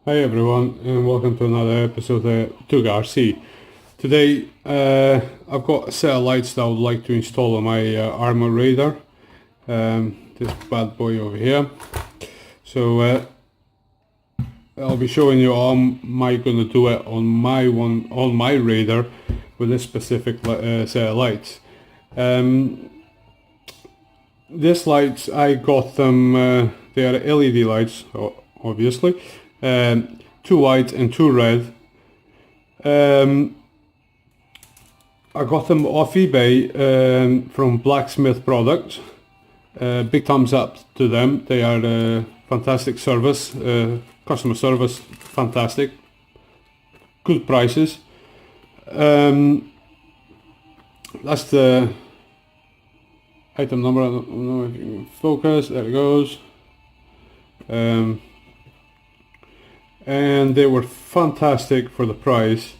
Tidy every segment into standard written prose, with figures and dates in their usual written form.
Hi everyone, and welcome to another episode of Tuga RC. Today I've got a set of lights that I would like to install on my Arrma Raider, this bad boy over here. So I'll be showing you how am I going to do it on my Raider with this specific set of lights. These lights, I got them, they are LED lights obviously. 2 white and 2 red. I got them off eBay from BLACKSMITHPRODUCTS. Big thumbs up to them. They are fantastic service, customer service, fantastic, good prices. That's the item number. I don't know if you can focus. There it goes. And they were fantastic for the price.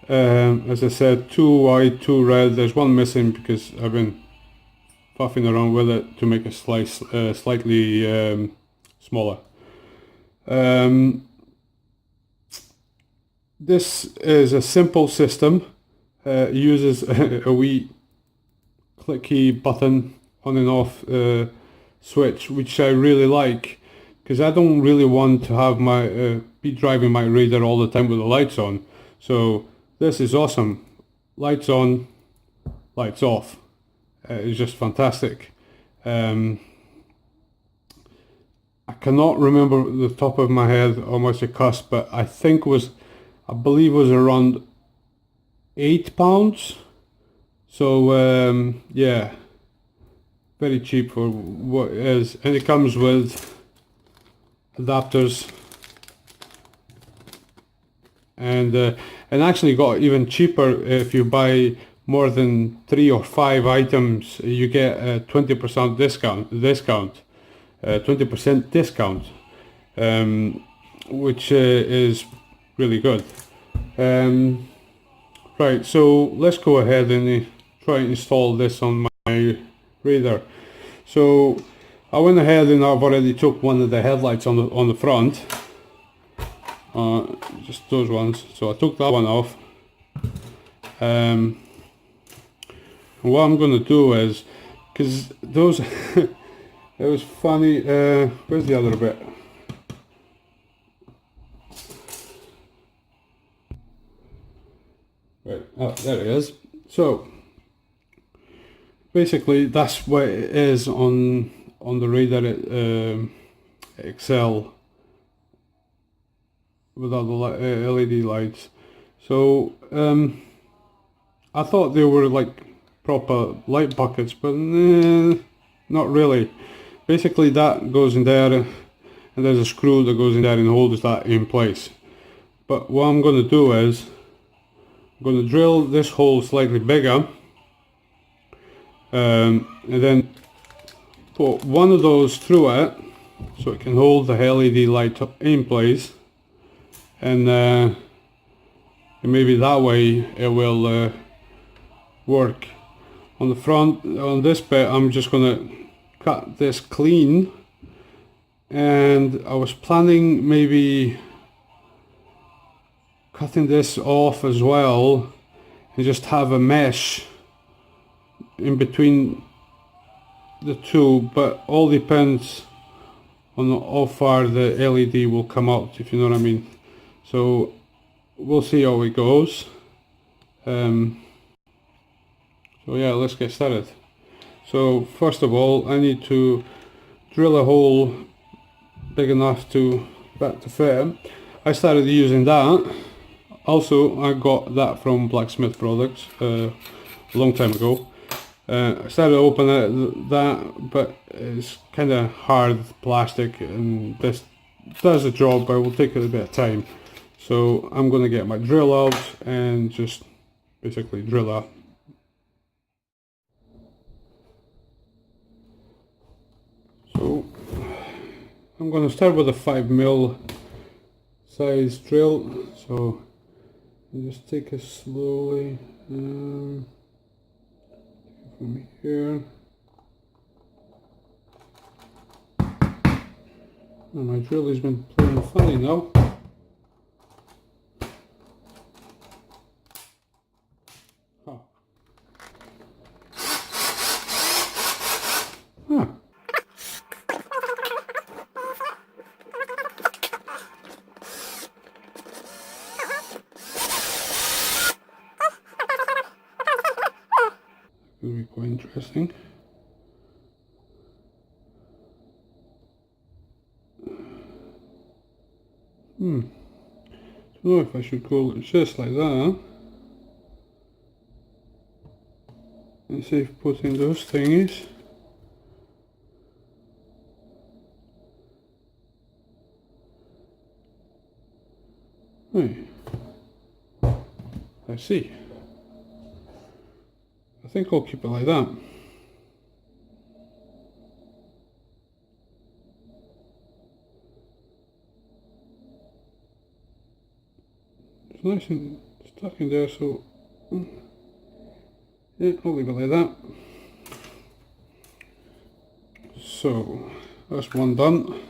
As I said, 2 white, 2 red. There's one missing because I've been faffing around with it to make it slightly smaller. This is a simple system. It uses a wee clicky button on and off switch, which I really like, because I don't really want to have my be driving my Raider all the time with the lights on. So this is awesome. Lights on, lights off. It's just fantastic. I cannot remember the top of my head how much it cost, but I believe it was around £8. So yeah, very cheap for what it is, and it comes with adapters, and actually got even cheaper if you buy more than 3 or 5 items. You get a 20% discount, 20% discount, which is really good. Right, so let's go ahead and try and install this on my Raider. So I went ahead and I've already took one of the headlights on the front, just those ones. So I took that one off. And what I'm going to do is, because those, it was funny. Where's the other bit? Right, oh, there it is. So basically, that's what it is on the Raider XL without the LED lights. So I thought they were like proper light buckets, but not really. Basically that goes in there, and there's a screw that goes in there and holds that in place. But what I'm going to do is I'm going to drill this hole slightly bigger, and then put one of those through it so it can hold the LED light in place, and maybe that way it will work. On the front, on this bit, I'm just going to cut this clean, and I was planning maybe cutting this off as well and just have a mesh in between the two, but all depends on how far the LED will come out, if you know what I mean. So we'll see how it goes. So yeah, let's get started. So first of all, I need to drill a hole big enough to fit. I started using that. Also, I got that from BLACKSMITHPRODUCTS a long time ago. I started opening that, but it's kind of hard plastic, and this does the job, but it will take a bit of time. So I'm going to get my drill out and just basically drill that. So I'm going to start with a 5mm size drill. So you just take it slowly from here. And my drill has been playing funny now. Ah. Could be quite interesting. Don't know if I should call it just like that. And see if putting those thingies. Right. I see. I think I'll keep it like that. It's nice and stuck in there, so yeah, I'll leave it like that. So that's one done.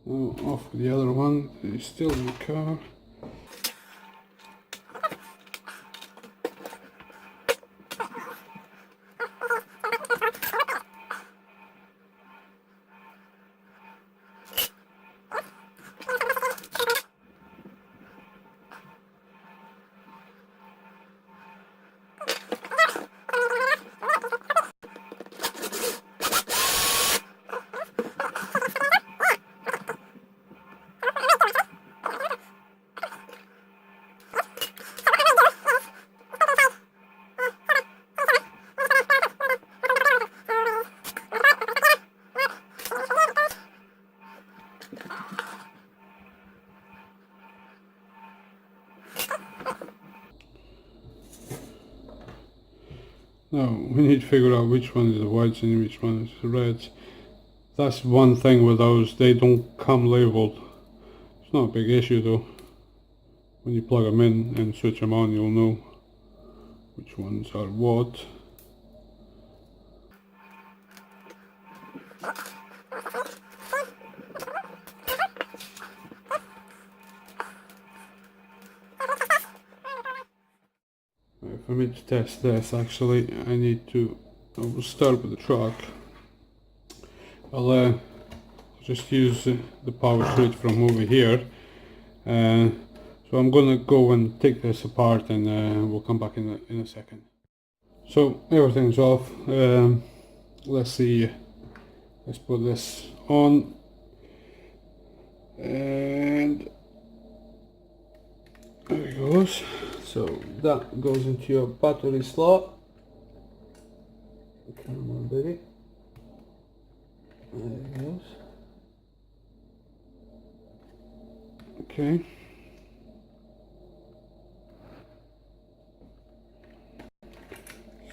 Now off with the other one. It's still in the car. Now we need to figure out which one is the whites and which one is the reds. That's one thing with those, they don't come labelled. It's not a big issue though. When you plug them in and switch them on, you'll know which ones are what. For me to test this, actually, I will start with the truck. I'll just use the power switch from over here. So I'm gonna go and take this apart, and we'll come back in a second. So everything's off. Let's see. Let's put this on, and there it goes. So that goes into your battery slot. Come on, baby. There it goes. Okay.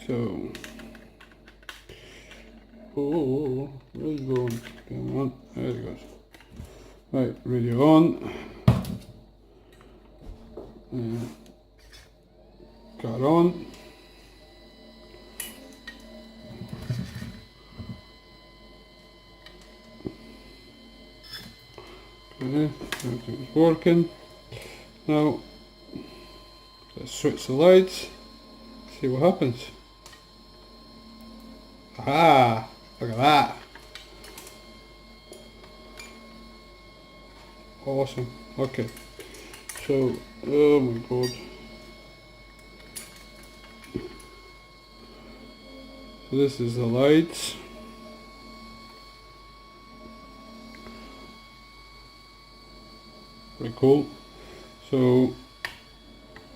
So, oh, where you going? Come on, there it goes. Right, radio on. Car on. Okay, everything's working. Now, let's switch the lights, see what happens. Ah, look at that. Awesome. Okay. So, oh my god. So this is the lights. Very cool. So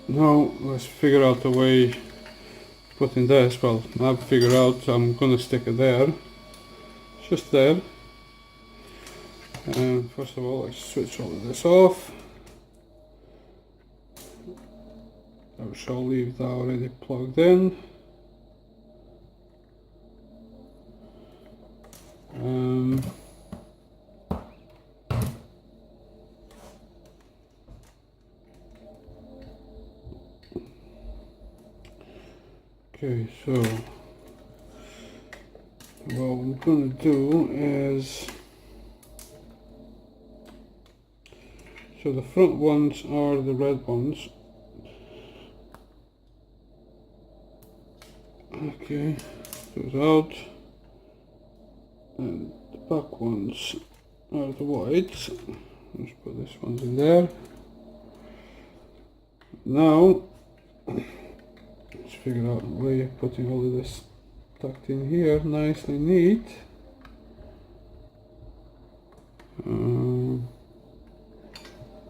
now let's figure out a way putting this. Well, I've figured out I'm gonna stick it there. Just there. And first of all, let's switch all of this off. I shall leave that already plugged in. Okay, so what I'm going to do is, so the front ones are the red ones. Okay, goes out. and the back ones are the whites. Let's put this one in there. Now let's figure out a way of putting all of this tucked in here nicely neat.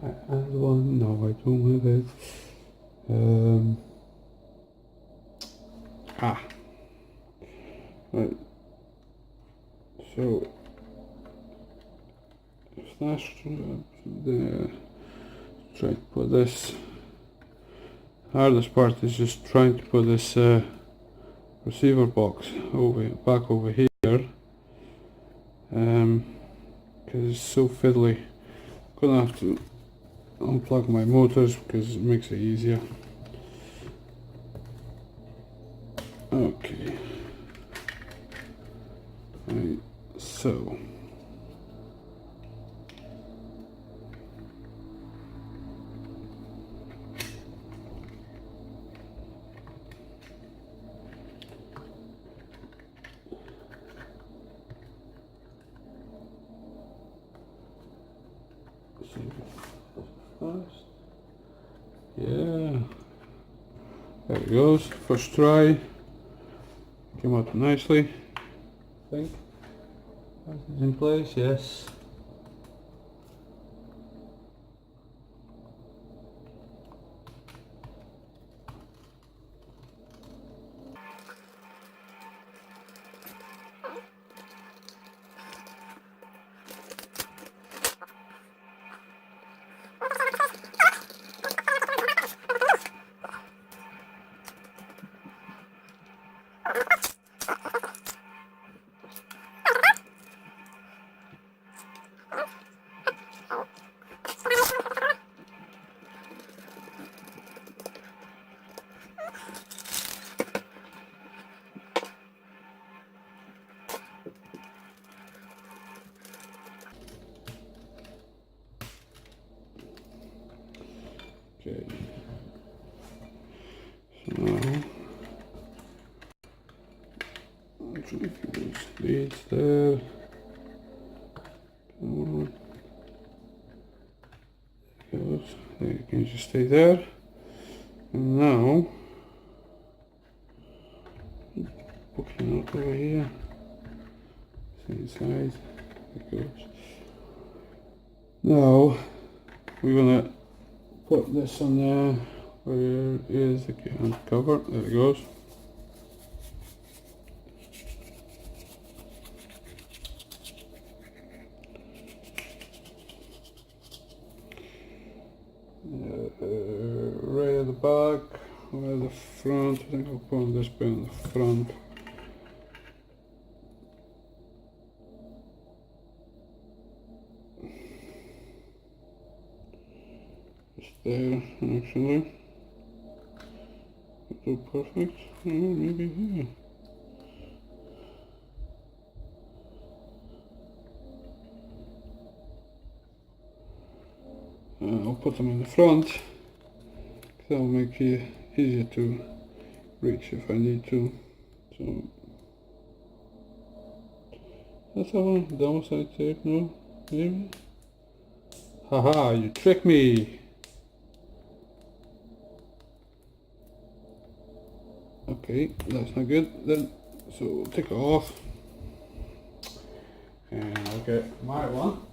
I add one, no I don't have it. Right, so if that's there, try to put this. Hardest part is just trying to put this receiver box back over here, because it's so fiddly. I'm gonna have to unplug my motors because it makes it easier. Okay, right, so first, yeah, there it goes. First try, came out nicely. I think it's in place. Yes. Okay, so now I'm trying to use these there. Come on. There it goes. There, you can just stay there. And now, poking out over here. Same side. There it goes. Now, we're gonna put this on there. Where is the cover? There it goes. Right at the back, or at the front. I think I'll put this bit on the front. Just there, actually. So perfect. Maybe here. I'll put them in the front, because that'll make it easier to reach if I need to. So that's how one downside tape, no? Maybe? Haha, you tricked me! Okay, that's not good then, so we'll take it off. And I'll get my one.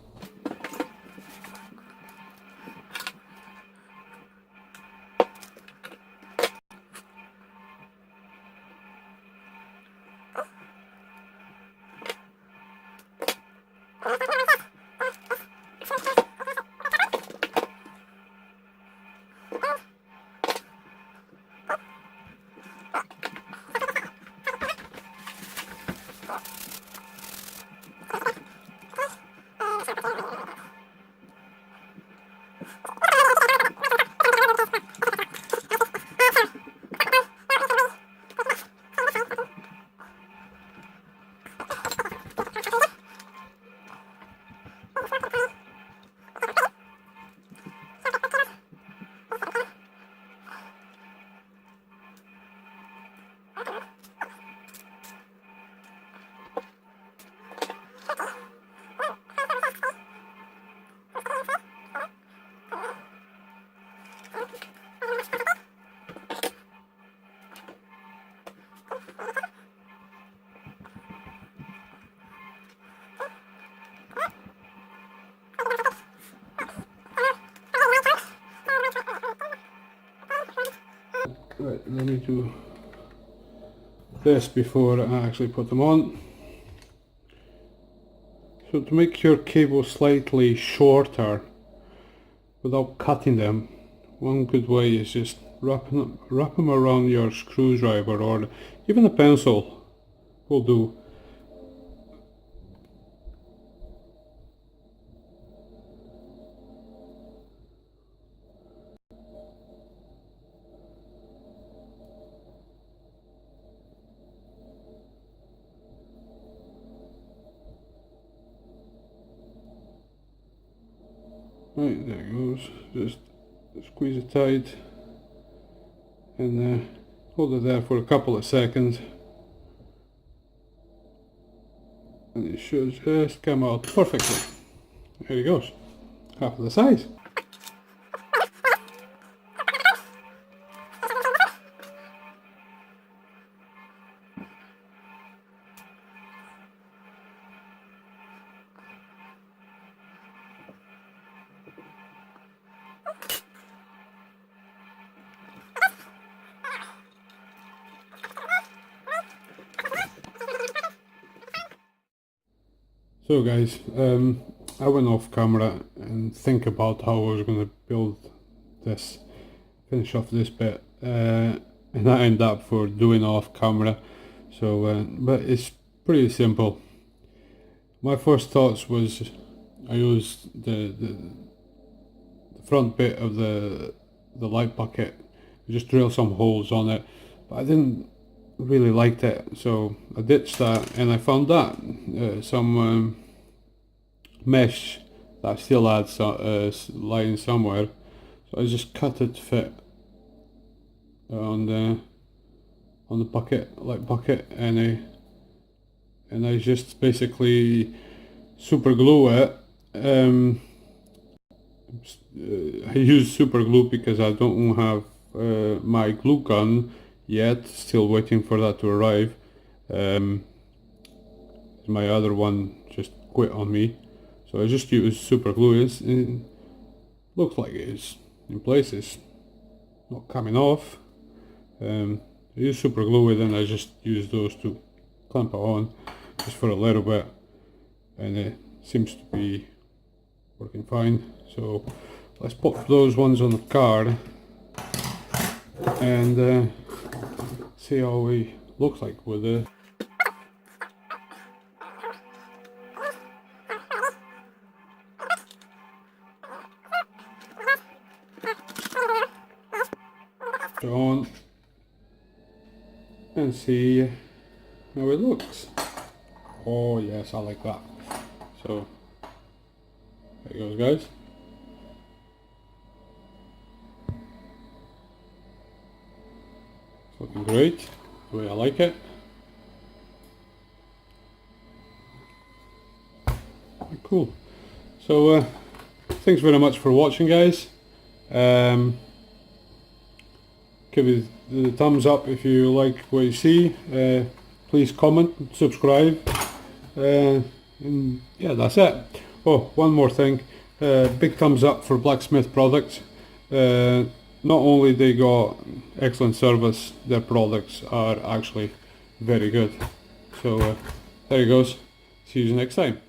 Right, let me do this before I actually put them on. So to make your cable slightly shorter without cutting them, one good way is just wrap them around your screwdriver, or even a pencil will do. Right, there it goes. Just squeeze it tight and hold it there for a couple of seconds, and it should just come out perfectly. There it goes, half of the size. So guys, I went off camera and think about how I was going to build this, finish off this bit, and I ended up for doing off camera. So, but it's pretty simple. My first thoughts was I used the front bit of the light bucket, just drill some holes on it, but I didn't really liked it, so I ditched that, and I found that some mesh that I still had lying somewhere, so I just cut it to fit on the bucket, light bucket, and I just basically super glue it. I use super glue because I don't have my glue gun yet, still waiting for that to arrive. My other one just quit on me, so I just use super glue. It looks like it's in place, it's not coming off. I use super glue and then I just use those to clamp it on just for a little bit, and it seems to be working fine. So let's pop those ones on the card and see how we looks like with it. On and see how it looks. Oh yes, I like that. So there it goes, guys. It's looking great, the way I like it. Cool. So thanks very much for watching, guys. Give it the thumbs up if you like what you see. Please comment, subscribe, and yeah, that's it. Oh, one more thing, big thumbs up for Blacksmith Products. Not only they got excellent service, their products are actually very good. So there it goes. See you next time.